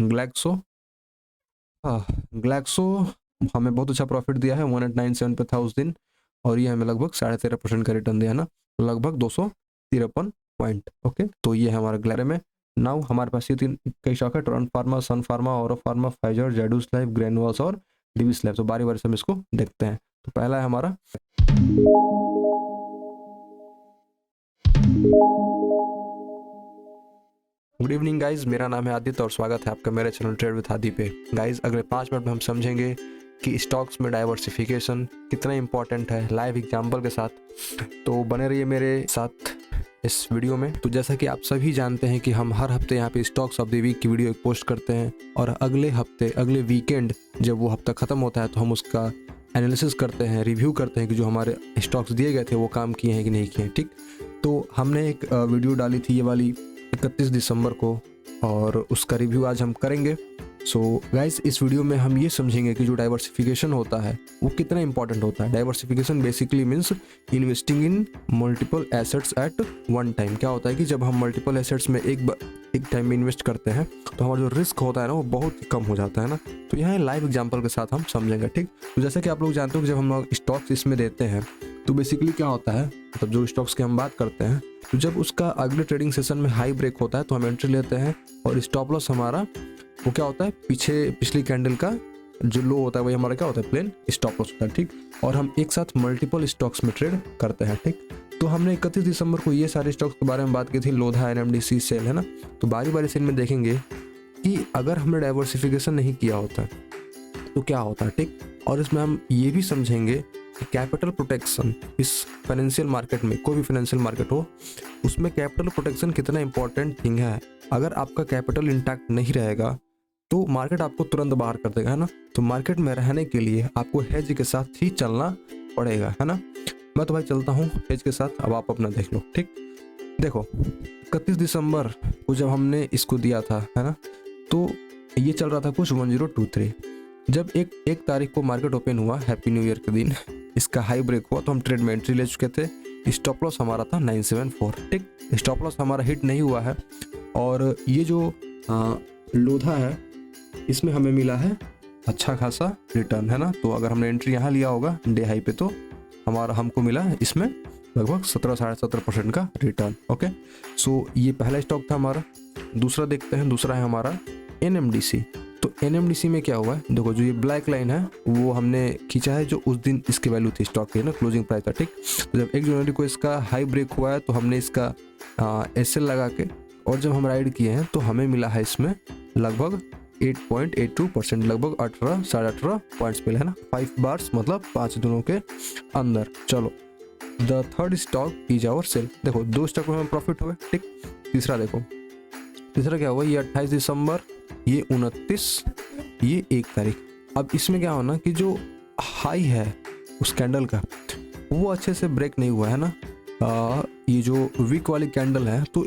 Glaxo, हाँ Glaxo हमें बहुत अच्छा प्रॉफिट दिया है 1897 पे था उस दिन, और ये हमें लगभग 13.5% का रिटर्न दिया ना, लगभग 253 पॉइंट। ओके, तो ये है हमारा ग्लैरे में। नाउ हमारे पास ये तीन कई स्टॉक है, टोरेंट फार्मा, सन फार्मा, औरो फार्मा, फाइजर, जेडूस लाइफ, ग्रैनुअल्स और डिविस लाइफ। तो बारी बारी से हम इसको देखते हैं। तो पहला है हमारा गुड इवनिंग गाइज, मेरा नाम है आदित्य और स्वागत है आपका मेरे चैनल ट्रेड विद आदि पे। गाइज अगले 5 मिनट में हम समझेंगे कि स्टॉक्स में डाइवर्सिफिकेशन कितना इंपॉर्टेंट है लाइव एग्जांपल के साथ। तो बने रहिए मेरे साथ इस वीडियो में। तो जैसा कि आप सभी जानते हैं कि हम हर हफ्ते यहाँ पे स्टॉक्स ऑफ द वीक की वीडियो पोस्ट करते हैं, और अगले हफ्ते अगले वीकेंड जब वो हफ्ता ख़त्म होता है तो हम उसका एनालिसिस करते हैं, रिव्यू करते हैं कि जो हमारे स्टॉक्स दिए गए थे वो काम किए हैं कि नहीं किए हैं। ठीक, तो हमने एक वीडियो डाली थी ये वाली 31 दिसंबर को, और उसका रिव्यू आज हम करेंगे। सो गाइस इस वीडियो में हम ये समझेंगे कि जो डाइवर्सिफिकेशन होता है वो कितना इंपॉर्टेंट होता है। Diversification basically means investing in multiple assets at one time. क्या होता है कि जब हम मल्टीपल एसेट्स में एक टाइम में इन्वेस्ट करते हैं तो हमारा जो रिस्क होता है ना वो बहुत ही कम हो जाता है ना। तो यहाँ लाइव एग्जाम्पल के साथ हम समझेंगे। ठीक, तो जैसा कि आप लोग जानते हो कि जब हम लोग स्टॉक्स इसमें देते हैं तो बेसिकली क्या होता है, मतलब जो स्टॉक्स की हम बात करते हैं, तो जब उसका अगले ट्रेडिंग सेशन में हाई ब्रेक होता है तो हम एंट्री लेते हैं, और स्टॉप लॉस हमारा वो क्या होता है, पिछली कैंडल का जो लो होता है वही हमारा क्या होता है, प्लेन स्टॉप लॉस होता है। ठीक, और हम एक साथ मल्टीपल स्टॉक्स में ट्रेड करते हैं। ठीक, तो हमने 31 दिसंबर को ये सारे स्टॉक्स के बारे में बात की थी, लोधा, एनएमडीसी, सेल, है ना। तो बारी बारी से इनमें देखेंगे कि अगर हमने डाइवर्सिफिकेशन नहीं किया होता तो क्या होता है। ठीक, और इसमें हम ये भी समझेंगे कैपिटल प्रोटेक्शन इस फाइनेंशियल मार्केट में, कोई भी फाइनेंशियल मार्केट हो उसमें कैपिटल प्रोटेक्शन कितना इंपॉर्टेंट थिंग है। अगर आपका कैपिटल इंटैक्ट नहीं रहेगा तो मार्केट आपको तुरंत बाहर कर देगा, है ना। तो मार्केट में रहने के लिए आपको हेज के साथ ही चलना पड़ेगा, है ना। मैं तो भाई चलता हूँ हेज के साथ, अब आप अपना देख लो। ठीक, देखो 31 दिसंबर को जब हमने इसको दिया था, है ना, तो ये चल रहा था कुछ 1023। जब एक तारीख को मार्केट ओपन हुआ, हैप्पी न्यू ईयर के दिन, इसका हाई ब्रेक हुआ तो हम ट्रेड में एंट्री ले चुके थे। स्टॉप लॉस हमारा था 974। ठीक, स्टॉप लॉस हमारा हिट नहीं हुआ है, और ये जो लोधा है इसमें हमें मिला है अच्छा खासा रिटर्न, है ना। तो अगर हमने एंट्री यहाँ लिया होगा डे हाई पे तो हमको मिला इसमें लगभग 17-17.5% का रिटर्न। ओके, सो ये पहला स्टॉक था हमारा। दूसरा देखते हैं, दूसरा है हमारा एनएमडीसी। तो एनएमडीसी में क्या हुआ है, देखो जो ये ब्लैक लाइन है वो हमने खींचा है जो उस दिन इसकी वैल्यू थी स्टॉक की, ना, क्लोजिंग प्राइस था। ठीक, तो जब 1 जनवरी को इसका हाई ब्रेक हुआ है तो हमने इसका एसएल लगा के, और जब हम राइड किए हैं तो हमें मिला है इसमें लगभग 8.82%, लगभग 18-18.5 पॉइंट्स मिले, है ना। 5 बार्स मतलब 5 दिनों के अंदर। चलो, the third stock is our sell. देखो 2 स्टॉक में हमें प्रॉफिट हुए। ठीक, तीसरा देखो, तीसरा क्या हुआ, ये 28 दिसंबर, ये 29, ये 1 तारीख। अब इसमें क्या होना कि जो हाई है उस कैंडल का वो अच्छे से ब्रेक नहीं हुआ है ना। ये जो वीक वाली कैंडल है, तो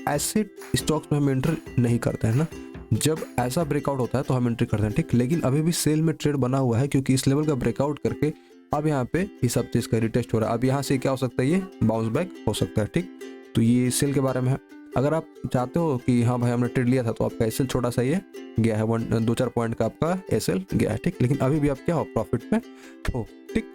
ऐसे स्टॉक्स में हम एंटर नहीं करते हैं ना। जब ऐसा ब्रेकआउट होता है तो हम एंट्री करते हैं। ठीक, लेकिन अभी भी सेल में ट्रेड बना हुआ है क्योंकि इस लेवल का ब्रेकआउट करके अब यहाँ पे इस हफ्ते इसका रिटेस्ट हो रहा है। अब यहाँ से क्या हो सकता है, ये बाउंस बैक हो सकता है। ठीक, तो ये सेल के बारे में है। अगर आप चाहते हो कि हाँ भाई हमने ट्रेड लिया था तो आपका एसएल छोटा सा ये गया है, 1-2-4 पॉइंट का आपका एसएल गया है। ठीक, लेकिन अभी भी आप क्या हो, प्रॉफिट में हो। ठीक,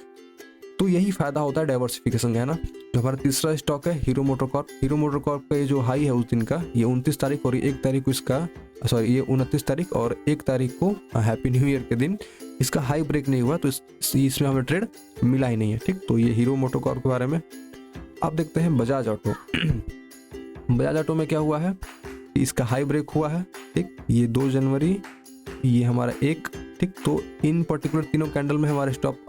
तो यही फायदा होता है डाइवर्सिफिकेशन का, है ना। जो हमारा तीसरा स्टॉक है हीरो मोटोकॉर्प। हीरो मोटोकॉर्प का ये जो हाई है उस दिन का, ये 29 तारीख, और 1 तारीख को इसका, सॉरी ये 29 तारीख और 1 तारीख को हैप्पी न्यू ईयर के दिन इसका हाई ब्रेक नहीं हुआ, तो इसमें हमें ट्रेड मिला ही नहीं है। ठीक, तो ये हीरो मोटोकॉर्प के बारे में। अब देखते हैं बजाज ऑटो। बजाज ऑटो में क्या हुआ है, इसका हाई ब्रेक हुआ है। ठीक, ये 2 जनवरी, ये हमारा 1। ठीक, तो इन पर्टिकुलर तीनों कैंडल में हमारे स्टॉप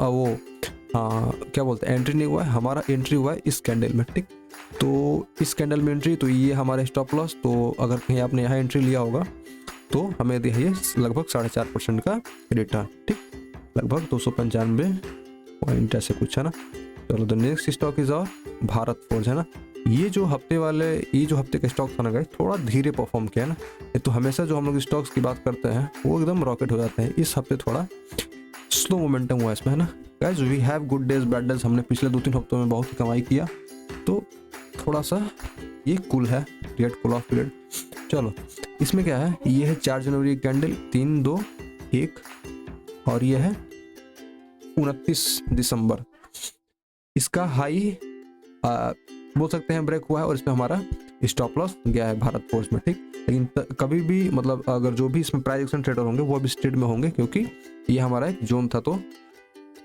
क्या बोलते हैं, एंट्री नहीं हुआ है, हमारा एंट्री हुआ है इस कैंडल में। ठीक, तो इस कैंडल में एंट्री, तो ये हमारे स्टॉप लॉस। तो अगर कहीं आपने यहाँ एंट्री लिया होगा तो हमें दिया है लगभग 4.5% का रिटर्न। ठीक, लगभग 295 पॉइंट ऐसे कुछ, है ना। चलो, द नेक्स्ट स्टॉक इज और भारत फोर्ज, है ना। ये जो हफ्ते का स्टॉक था ना गाइस, थोड़ा धीरे परफॉर्म किया है ना। तो हमेशा जो हम लोग स्टॉक्स की बात करते हैं वो एकदम रॉकेट हो जाते हैं, इस हफ्ते थोड़ा स्लो मोमेंटम हुआ इसमें, है ना। Guys we have good days bad days, हमने पिछले 2-3 हफ्तों में बहुत ही कमाई किया, तो थोड़ा सा ये कूल है, क्रिएट कूल ऑफ पीरियड। चलो, इसमें क्या है, ये है 4 जनवरी की कैंडल, 3, 2, 1, और ये है 29 दिसंबर। इसका हाई बोल सकते हैं ब्रेक हुआ है, और इसमें हमारा स्टॉप लॉस गया है भारत फोर्स में, ठीक। लेकिन कभी भी मतलब अगर जो भी इसमें प्राइस एक्शन ट्रेडर होंगे वो भी ट्रेड में होंगे, क्योंकि ये हमारा एक जोन था, तो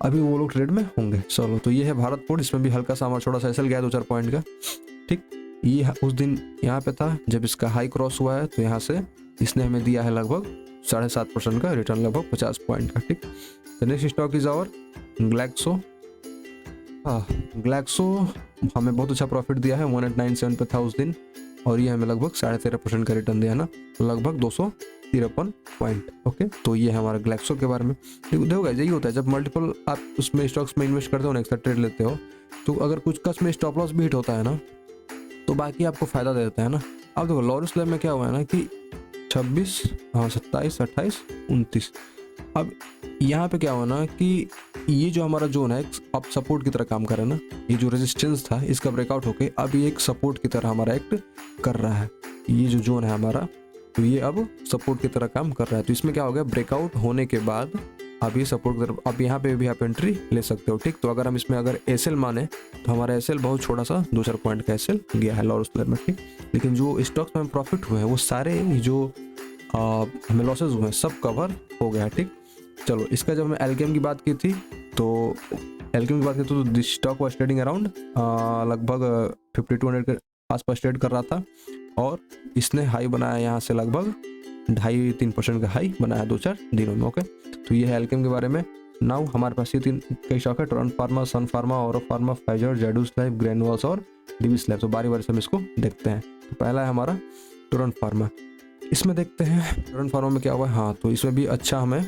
अभी वो लोग ट्रेड में होंगे। चलो, तो ये है भारत फोर्स, इसमें भी हल्का सा हमारा छोटा सा एसएल गया 2-4 पॉइंट का, ठीक। ये उस दिन यहाँ पे था जब इसका हाई क्रॉस हुआ है, तो यहाँ से इसने हमें दिया है लगभग 7.5% का रिटर्न, लगभग 50 पॉइंट का, ठीक। The next stock is our Glaxo. Glaxo हमें बहुत अच्छा प्रॉफिट दिया है, 1897 पे था उस दिन, और ये हमें लगभग 13.5% का रिटर्न दिया ना, तो लगभग 253 पॉइंट। ओके, तो ये है हमारा ग्लैक्सो के बारे में। देखो यही होता है जब मल्टीपल आप उसमें स्टॉक्स में इन्वेस्ट करते हो ना, एक साथ ट्रेड लेते हो, तो अगर कुछ का में स्टॉप लॉस भी हिट होता है ना, तो बाकी आपको फायदा दे देता है ना। अब देखो लॉरेंस लैब में क्या हुआ है ना कि 26, 27, 28, 29, अब यहाँ पे क्या हुआ ना कि ये जो हमारा जोन है अब सपोर्ट की तरह काम कर रहा है ना, ये जो रेजिस्टेंस था इसका ब्रेकआउट होके अब ये एक सपोर्ट की तरह हमारा एक्ट कर रहा है। ये जो जोन है हमारा, तो ये अब सपोर्ट की तरह काम कर रहा है। तो इसमें क्या हो गया, ब्रेकआउट होने के बाद अब ये सपोर्ट की तरफ, अब यहाँ पे भी आप एंट्री ले सकते हो, ठीक। तो अगर हम इसमें अगर एसएल माने तो हमारा एसएल बहुत छोटा सा 2-4 पॉइंट का एसएल गया है लॉरेंस लैब में, ठीक। लेकिन जो स्टॉक्स में प्रॉफिट हुए हैं वो सारे जो हमें लॉसेज हुए हैं सब कवर हो गया, ठीक। चलो, इसका जब हमने एल्केम की बात की थी, तो एल्केम की बात की तो this stock was trading around लगभग 5200 के आसपास ट्रेड कर रहा था, और इसने हाई बनाया यहाँ से लगभग 2.5-3% का हाई बनाया 2-4 दिनों में। ओके, तो ये है एल्केम के बारे में। नाउ हमारे पास ये 3 कई स्टॉक है, टोरेंट फार्मा, सन फार्मा, औरो फार्मा, फाइजर, जेडूस लाइफ, ग्रेनुअल्स और डिविस लैब। तो बारी बारी से हम इसको देखते हैं। तो पहला है हमारा टोरेंट फार्मा। इसमें देखते हैं टोरेंट फार्मा में क्या हुआ है। हाँ, तो इसमें भी अच्छा हमें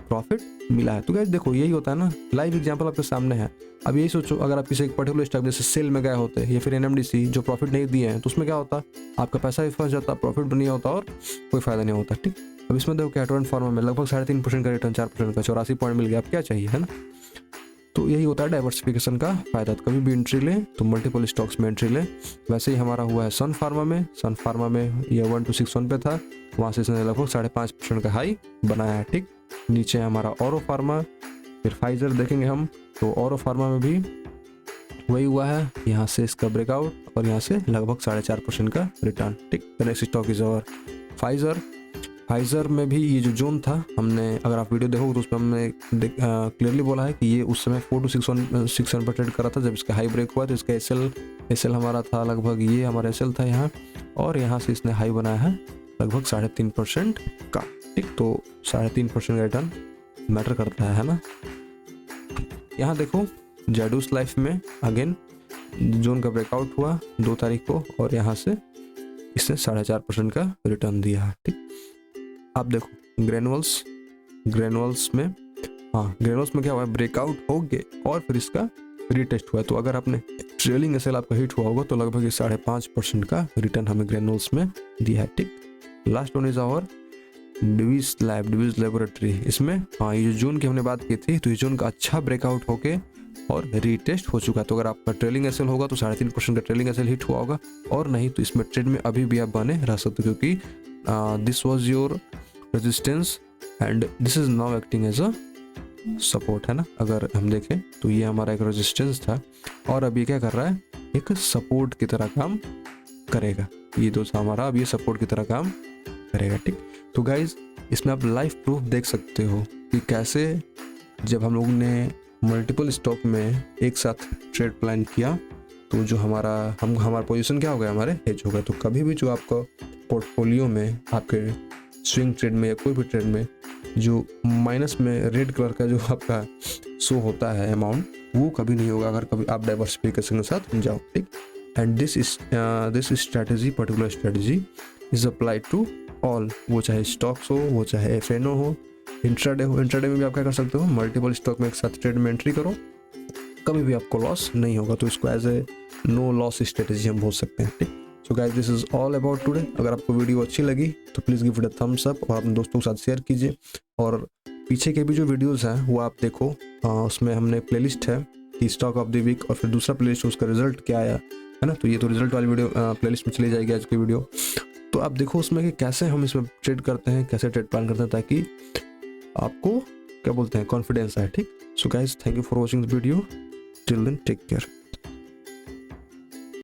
प्रॉफिट मिला है। तो गाइस देखो यही होता है ना, लाइव एग्जांपल आपके सामने है। अब यही सोचो अगर आप किसी एक पर्टिकुलर स्टॉक जैसे सेल में गए होते या फिर एनएमडीसी जो प्रॉफिट नहीं दिए हैं, तो उसमें क्या होता, आपका पैसा भी फंस जाता, प्रॉफिट भी नहीं होता और कोई फायदा नहीं होता, ठीक। अब इसमें देखो क्या टोरेंट फार्मा में लगभग 3.5% का रिटर्न, 4% का 84 पॉइंट मिल गया। अब क्या चाहिए, है ना। तो यही होता है डाइवर्सिफिकेशन का फायदा। तो कभी भी एंट्री लें तो मल्टीपल स्टॉक्स में एंट्री लें। वैसे ही हमारा हुआ है सन फार्मा में। सन फार्मा में ये 1261 पे था, वहाँ से इसने लगभग 5.5% का हाई बनाया है, ठीक। नीचे है हमारा औरो फार्मा, फिर फाइजर देखेंगे हम, तो औरो फार्मा में भी वही हुआ है, यहाँ से इसका ब्रेकआउट और यहाँ से लगभग 4.5% का रिटर्न, ठीक। नेक्स्ट स्टॉक इज और फाइजर। फाइजर में भी ये जो जोन था, हमने अगर आप वीडियो देखोगे तो उसमें हमने क्लियरली बोला है कि ये उस समय 4 to 600 पर ट्रेड कर रहा था जब इसका हाई ब्रेक हुआ। तो इसका एसएल हमारा था लगभग, ये हमारा एसएल था यहाँ, और यहाँ से इसने हाई बनाया है लगभग 3.5% का, ठीक। तो 3.5% का रिटर्न मैटर करता है ना। यहाँ देखो जेडूस लाइफ में अगेन जोन का ब्रेकआउट हुआ 2 तारीख को, और यहाँ से इसने 4.5% का रिटर्न दिया है, ठीक। आप देखो ग्रेनुअल्स में, हाँ ग्रेनुअल्स में क्या हुआ है, ब्रेकआउट हो गए और फिर इसका रीटेस्ट हुआ। तो अगर आपने ट्रेलिंग एसएल आपका हिट हुआ होगा तो लगभग 5.5% का रिटर्न हमें ग्रेनुअल्स में दिया है, ठीक। Last one is our Divis laboratory. इसमें हाँ, ये जो जून की हमने बात की थी, तो ये जून का अच्छा ब्रेकआउट होके और रीटेस्ट हो चुका है। तो अगर आपका ट्रेलिंग एसएल होगा तो 3.5% का ट्रेलिंग एसएल हिट हुआ होगा, और नहीं तो इसमें ट्रेड में अभी भी आप बने रह सकते, क्योंकि this was your resistance and this is now acting as a support, है ना। अगर हम देखें तो ये हमारा एक रेजिस्टेंस था और अब ये क्या कर रहा है, एक सपोर्ट की तरह काम करेगा। ये दोस्त हमारा अब ये सपोर्ट की तरह काम करेगा, ठीक। तो गाइज इसमें आप लाइव प्रूफ देख सकते हो कि कैसे जब हम लोग ने मल्टीपल स्टॉक में एक साथ ट्रेड प्लान किया तो जो हमारा पोजीशन क्या हो गया, हमारे हेज हो गए। तो कभी भी जो आपका पोर्टफोलियो में आपके स्विंग ट्रेड में या कोई भी ट्रेड में जो माइनस में रेड कलर का जो आपका शो होता है अमाउंट, वो कभी नहीं होगा अगर कभी आप डाइवर्सिफिकेशन के साथ जाओ, ठीक। And this strategy particular strategy is apply to all, वो चाहे स्टॉक्स हो, वो चाहे एफएनओ हो, इंट्राडे हो। इंट्राडे में भी आप क्या कर सकते हो, मल्टीपल स्टॉक में एक साथ ट्रेड में एंट्री करो, कभी भी आपको लॉस नहीं होगा। तो इसको as a no loss strategy हम बोल सकते हैं, ठीक। So guys this is all about today. अगर आपको वीडियो अच्छी लगी तो please give it a thumbs up और अपने दोस्तों के साथ शेयर कीजिए। और पीछे के भी जो वीडियोस हैं वो आप देखो, उसमें हमने प्लेलिस्ट है कि स्टॉक ऑफ द वीक, और फिर दूसरा प्लेलिस्ट उसका रिजल्ट क्या आया, है ना। तो ये तो रिजल्ट वाली वीडियो प्लेलिस्ट में चली जाएगी आज की वीडियो। तो आप देखो उसमें कि कैसे हम इसमें ट्रेड करते हैं, कैसे ट्रेड प्लान करते हैं, ताकि आपको क्या बोलते हैं कॉन्फिडेंस आए। ठीक। So guys, thank you for watching the video. Till then take care.